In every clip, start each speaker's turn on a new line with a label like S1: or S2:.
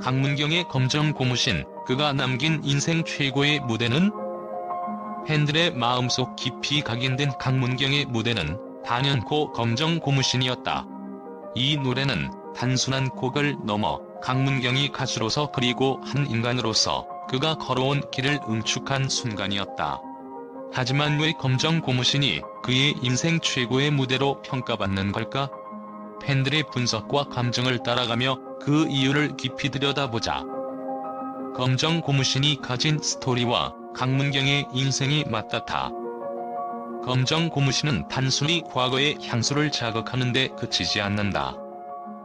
S1: 강문경의 검정 고무신, 그가 남긴 인생 최고의 무대는? 팬들의 마음속 깊이 각인된 강문경의 무대는 단연코 검정 고무신이었다. 이 노래는 단순한 곡을 넘어 강문경이 가수로서 그리고 한 인간으로서 그가 걸어온 길을 응축한 순간이었다. 하지만 왜 검정 고무신이 그의 인생 최고의 무대로 평가받는 걸까? 팬들의 분석과 감정을 따라가며 그 이유를 깊이 들여다보자. 검정 고무신이 가진 스토리와 강문경의 인생이 맞닿아. 검정 고무신은 단순히 과거의 향수를 자극하는 데 그치지 않는다.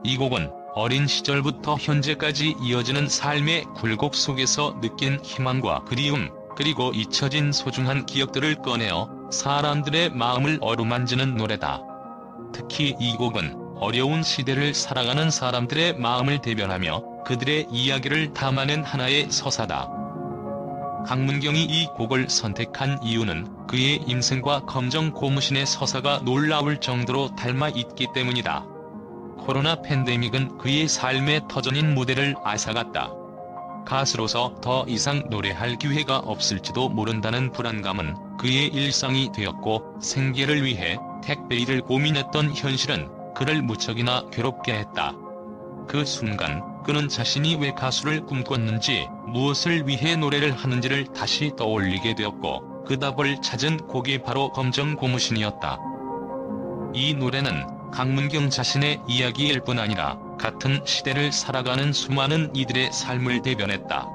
S1: 이 곡은 어린 시절부터 현재까지 이어지는 삶의 굴곡 속에서 느낀 희망과 그리움, 그리고 잊혀진 소중한 기억들을 꺼내어 사람들의 마음을 어루만지는 노래다. 특히 이 곡은 어려운 시대를 살아가는 사람들의 마음을 대변하며 그들의 이야기를 담아낸 하나의 서사다. 강문경이 이 곡을 선택한 이유는 그의 인생과 검정 고무신의 서사가 놀라울 정도로 닮아 있기 때문이다. 코로나 팬데믹은 그의 삶의 터전인 무대를 앗아갔다. 가수로서 더 이상 노래할 기회가 없을지도 모른다는 불안감은 그의 일상이 되었고, 생계를 위해 택배 일을 고민했던 현실은 그를 무척이나 괴롭게 했다. 그 순간 그는 자신이 왜 가수를 꿈꿨는지, 무엇을 위해 노래를 하는지를 다시 떠올리게 되었고, 그 답을 찾은 곡이 바로 검정 고무신이었다. 이 노래는 강문경 자신의 이야기일 뿐 아니라 같은 시대를 살아가는 수많은 이들의 삶을 대변했다.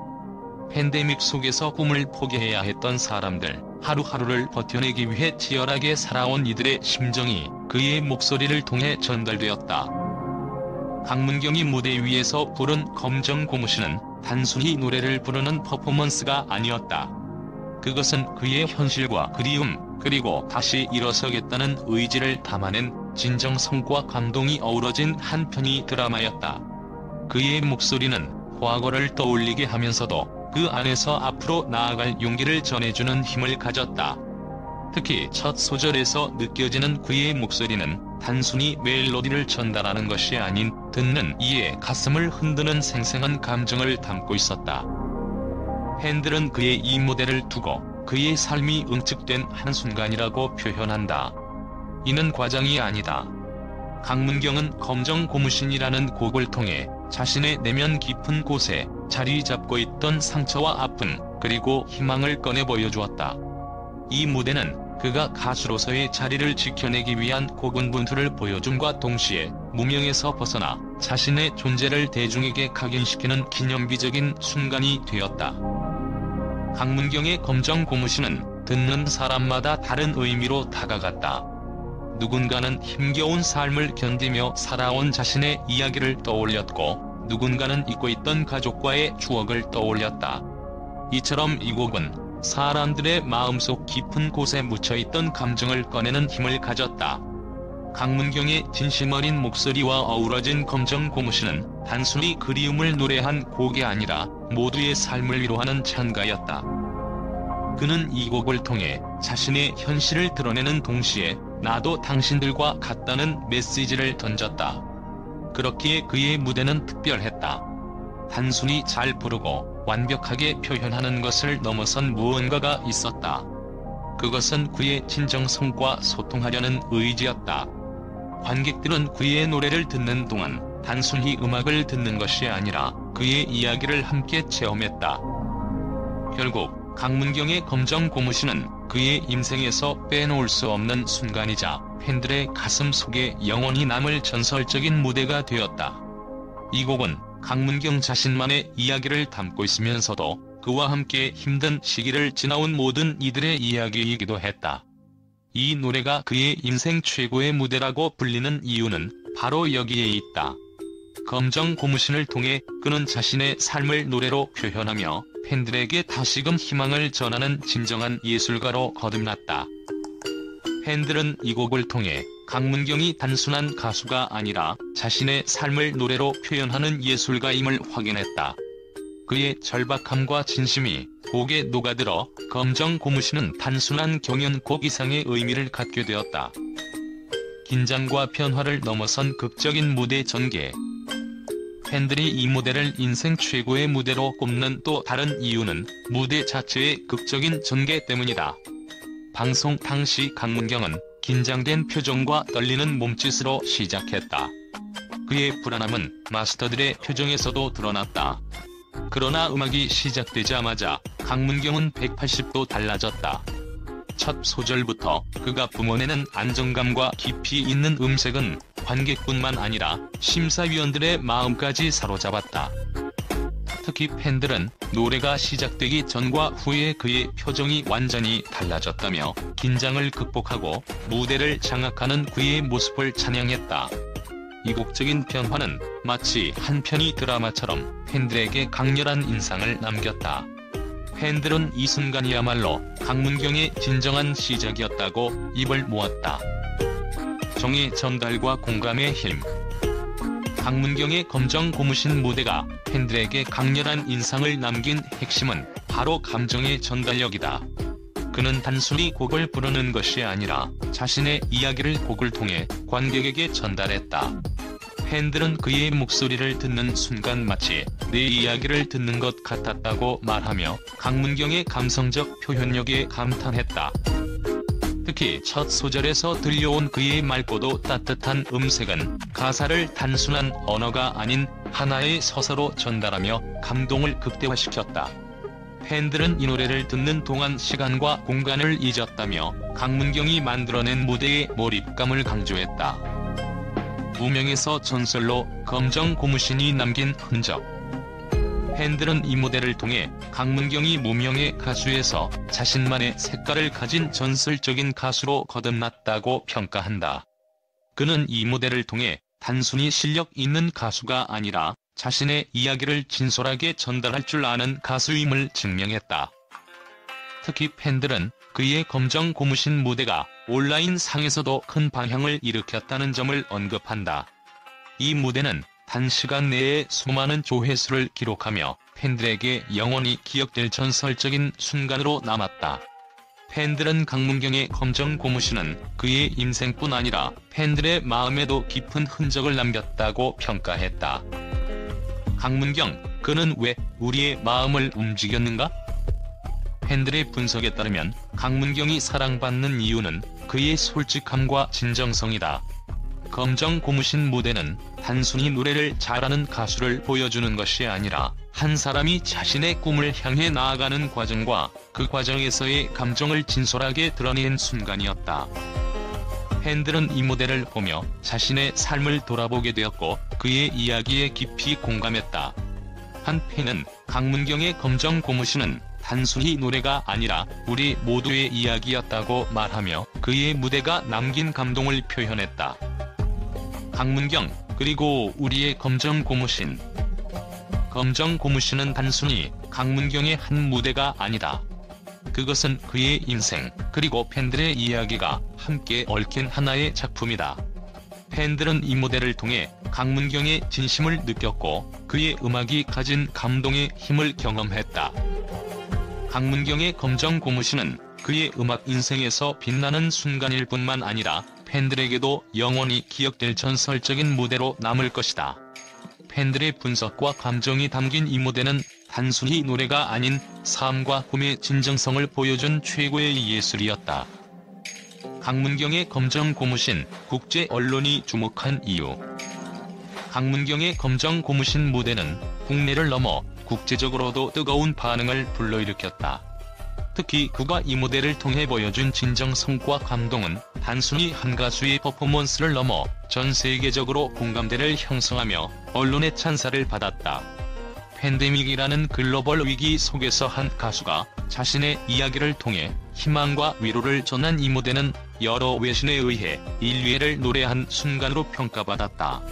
S1: 팬데믹 속에서 꿈을 포기해야 했던 사람들, 하루하루를 버텨내기 위해 치열하게 살아온 이들의 심정이 그의 목소리를 통해 전달되었다. 강문경이 무대 위에서 부른 검정 고무신은 단순히 노래를 부르는 퍼포먼스가 아니었다. 그것은 그의 현실과 그리움, 그리고 다시 일어서겠다는 의지를 담아낸 진정성과 감동이 어우러진 한 편의 드라마였다. 그의 목소리는 과거를 떠올리게 하면서도 그 안에서 앞으로 나아갈 용기를 전해주는 힘을 가졌다. 특히 첫 소절에서 느껴지는 그의 목소리는 단순히 멜로디를 전달하는 것이 아닌 듣는 이의 가슴을 흔드는 생생한 감정을 담고 있었다. 팬들은 그의 이 무대를 두고 그의 삶이 응축된 한순간이라고 표현한다. 이는 과장이 아니다. 강문경은 검정 고무신이라는 곡을 통해 자신의 내면 깊은 곳에 자리 잡고 있던 상처와 아픔, 그리고 희망을 꺼내 보여주었다. 이 무대는 그가 가수로서의 자리를 지켜내기 위한 고군분투를 보여줌과 동시에 무명에서 벗어나 자신의 존재를 대중에게 각인시키는 기념비적인 순간이 되었다. 강문경의 검정 고무신은 듣는 사람마다 다른 의미로 다가갔다. 누군가는 힘겨운 삶을 견디며 살아온 자신의 이야기를 떠올렸고, 누군가는 잊고 있던 가족과의 추억을 떠올렸다. 이처럼 이 곡은 사람들의 마음속 깊은 곳에 묻혀있던 감정을 꺼내는 힘을 가졌다. 강문경의 진심 어린 목소리와 어우러진 검정 고무신은 단순히 그리움을 노래한 곡이 아니라 모두의 삶을 위로하는 찬가였다. 그는 이 곡을 통해 자신의 현실을 드러내는 동시에 나도 당신들과 같다는 메시지를 던졌다. 그렇기에 그의 무대는 특별했다. 단순히 잘 부르고 완벽하게 표현하는 것을 넘어선 무언가가 있었다. 그것은 그의 진정성과 소통하려는 의지였다. 관객들은 그의 노래를 듣는 동안 단순히 음악을 듣는 것이 아니라 그의 이야기를 함께 체험했다. 결국 강문경의 검정 고무신은 그의 인생에서 빼놓을 수 없는 순간이자 팬들의 가슴 속에 영원히 남을 전설적인 무대가 되었다. 이 곡은 강문경 자신만의 이야기를 담고 있으면서도 그와 함께 힘든 시기를 지나온 모든 이들의 이야기이기도 했다. 이 노래가 그의 인생 최고의 무대라고 불리는 이유는 바로 여기에 있다. 검정 고무신을 통해 그는 자신의 삶을 노래로 표현하며 팬들에게 다시금 희망을 전하는 진정한 예술가로 거듭났다. 팬들은 이 곡을 통해 강문경이 단순한 가수가 아니라 자신의 삶을 노래로 표현하는 예술가임을 확인했다. 그의 절박함과 진심이 곡에 녹아들어 검정 고무신은 단순한 경연곡 이상의 의미를 갖게 되었다. 긴장과 변화를 넘어선 극적인 무대 전개. 팬들이 이 무대를 인생 최고의 무대로 꼽는 또 다른 이유는 무대 자체의 극적인 전개 때문이다. 방송 당시 강문경은 긴장된 표정과 떨리는 몸짓으로 시작했다. 그의 불안함은 마스터들의 표정에서도 드러났다. 그러나 음악이 시작되자마자 강문경은 180도 달라졌다. 첫 소절부터 그가 뿜어내는 안정감과 깊이 있는 음색은 관객뿐만 아니라 심사위원들의 마음까지 사로잡았다. 특히 팬들은 노래가 시작되기 전과 후에 그의 표정이 완전히 달라졌다며 긴장을 극복하고 무대를 장악하는 그의 모습을 찬양했다. 이국적인 변화는 마치 한 편의 드라마처럼 팬들에게 강렬한 인상을 남겼다. 팬들은 이 순간이야말로 강문경의 진정한 시작이었다고 입을 모았다. 정의 전달과 공감의 힘. 강문경의 검정 고무신 무대가 팬들에게 강렬한 인상을 남긴 핵심은 바로 감정의 전달력이다. 그는 단순히 곡을 부르는 것이 아니라 자신의 이야기를 곡을 통해 관객에게 전달했다. 팬들은 그의 목소리를 듣는 순간 마치 내 이야기를 듣는 것 같았다고 말하며 강문경의 감성적 표현력에 감탄했다. 특히 첫 소절에서 들려온 그의 맑고도 따뜻한 음색은 가사를 단순한 언어가 아닌 하나의 서사로 전달하며 감동을 극대화시켰다. 팬들은 이 노래를 듣는 동안 시간과 공간을 잊었다며 강문경이 만들어낸 무대의 몰입감을 강조했다. 무명에서 전설로 검정 고무신이 남긴 흔적. 팬들은 이 무대를 통해 강문경이 무명의 가수에서 자신만의 색깔을 가진 전설적인 가수로 거듭났다고 평가한다. 그는 이 무대를 통해 단순히 실력 있는 가수가 아니라 자신의 이야기를 진솔하게 전달할 줄 아는 가수임을 증명했다. 특히 팬들은 그의 검정 고무신 무대가 온라인 상에서도 큰 반향을 일으켰다는 점을 언급한다. 이 무대는 단시간 내에 수많은 조회수를 기록하며 팬들에게 영원히 기억될 전설적인 순간으로 남았다. 팬들은 강문경의 검정 고무신은 그의 인생뿐 아니라 팬들의 마음에도 깊은 흔적을 남겼다고 평가했다. 강문경, 그는 왜 우리의 마음을 움직였는가? 팬들의 분석에 따르면 강문경이 사랑받는 이유는 그의 솔직함과 진정성이다. 검정 고무신 무대는 단순히 노래를 잘하는 가수를 보여주는 것이 아니라 한 사람이 자신의 꿈을 향해 나아가는 과정과 그 과정에서의 감정을 진솔하게 드러낸 순간이었다. 팬들은 이 무대를 보며 자신의 삶을 돌아보게 되었고 그의 이야기에 깊이 공감했다. 한 팬은 강문경의 검정 고무신은 단순히 노래가 아니라 우리 모두의 이야기였다고 말하며 그의 무대가 남긴 감동을 표현했다. 강문경, 그리고 우리의 검정 고무신. 검정 고무신은 단순히 강문경의 한 무대가 아니다. 그것은 그의 인생, 그리고 팬들의 이야기가 함께 얽힌 하나의 작품이다. 팬들은 이 무대를 통해 강문경의 진심을 느꼈고 그의 음악이 가진 감동의 힘을 경험했다. 강문경의 검정 고무신은 그의 음악 인생에서 빛나는 순간일 뿐만 아니라 팬들에게도 영원히 기억될 전설적인 무대로 남을 것이다. 팬들의 분석과 감정이 담긴 이 무대는 단순히 노래가 아닌 삶과 꿈의 진정성을 보여준 최고의 예술이었다. 강문경의 검정 고무신, 국제 언론이 주목한 이유. 강문경의 검정 고무신 무대는 국내를 넘어 국제적으로도 뜨거운 반응을 불러일으켰다. 특히 그가 이 무대를 통해 보여준 진정성과 감동은 단순히 한 가수의 퍼포먼스를 넘어 전 세계적으로 공감대를 형성하며 언론의 찬사를 받았다. 팬데믹이라는 글로벌 위기 속에서 한 가수가 자신의 이야기를 통해 희망과 위로를 전한 이 무대는 여러 외신에 의해 인류애를 노래한 순간으로 평가받았다.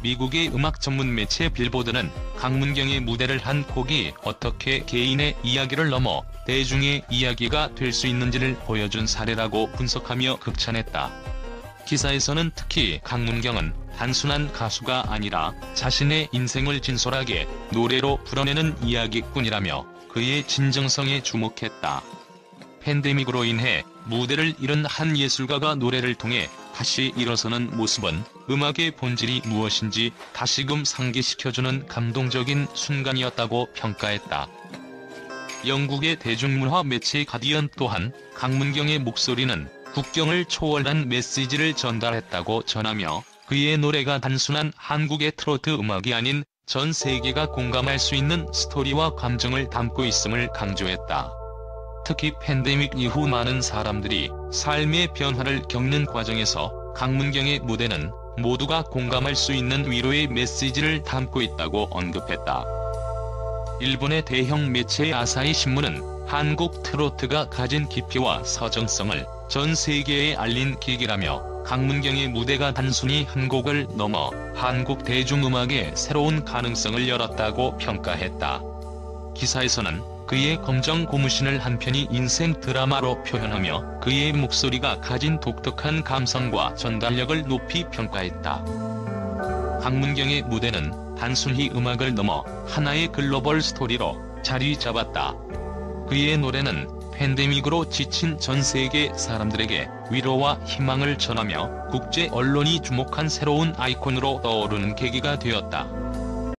S1: 미국의 음악 전문 매체 빌보드는 강문경의 무대를 한 곡이 어떻게 개인의 이야기를 넘어 대중의 이야기가 될 수 있는지를 보여준 사례라고 분석하며 극찬했다. 기사에서는 특히 강문경은 단순한 가수가 아니라 자신의 인생을 진솔하게 노래로 풀어내는 이야기꾼이라며 그의 진정성에 주목했다. 팬데믹으로 인해 무대를 잃은 한 예술가가 노래를 통해 다시 일어서는 모습은 음악의 본질이 무엇인지 다시금 상기시켜주는 감동적인 순간이었다고 평가했다. 영국의 대중문화 매체 가디언 또한 강문경의 목소리는 국경을 초월한 메시지를 전달했다고 전하며 그의 노래가 단순한 한국의 트로트 음악이 아닌 전 세계가 공감할 수 있는 스토리와 감정을 담고 있음을 강조했다. 특히 팬데믹 이후 많은 사람들이 삶의 변화를 겪는 과정에서 강문경의 무대는 모두가 공감할 수 있는 위로의 메시지를 담고 있다고 언급했다. 일본의 대형 매체 아사히 신문은 한국 트로트가 가진 깊이와 서정성을 전 세계에 알린 계기라며 강문경의 무대가 단순히 한 곡을 넘어 한국 대중음악의 새로운 가능성을 열었다고 평가했다. 기사에서는 그의 검정 고무신을 한편이 인생 드라마로 표현하며 그의 목소리가 가진 독특한 감성과 전달력을 높이 평가했다. 강문경의 무대는 단순히 음악을 넘어 하나의 글로벌 스토리로 자리 잡았다. 그의 노래는 팬데믹으로 지친 전 세계 사람들에게 위로와 희망을 전하며 국제 언론이 주목한 새로운 아이콘으로 떠오르는 계기가 되었다.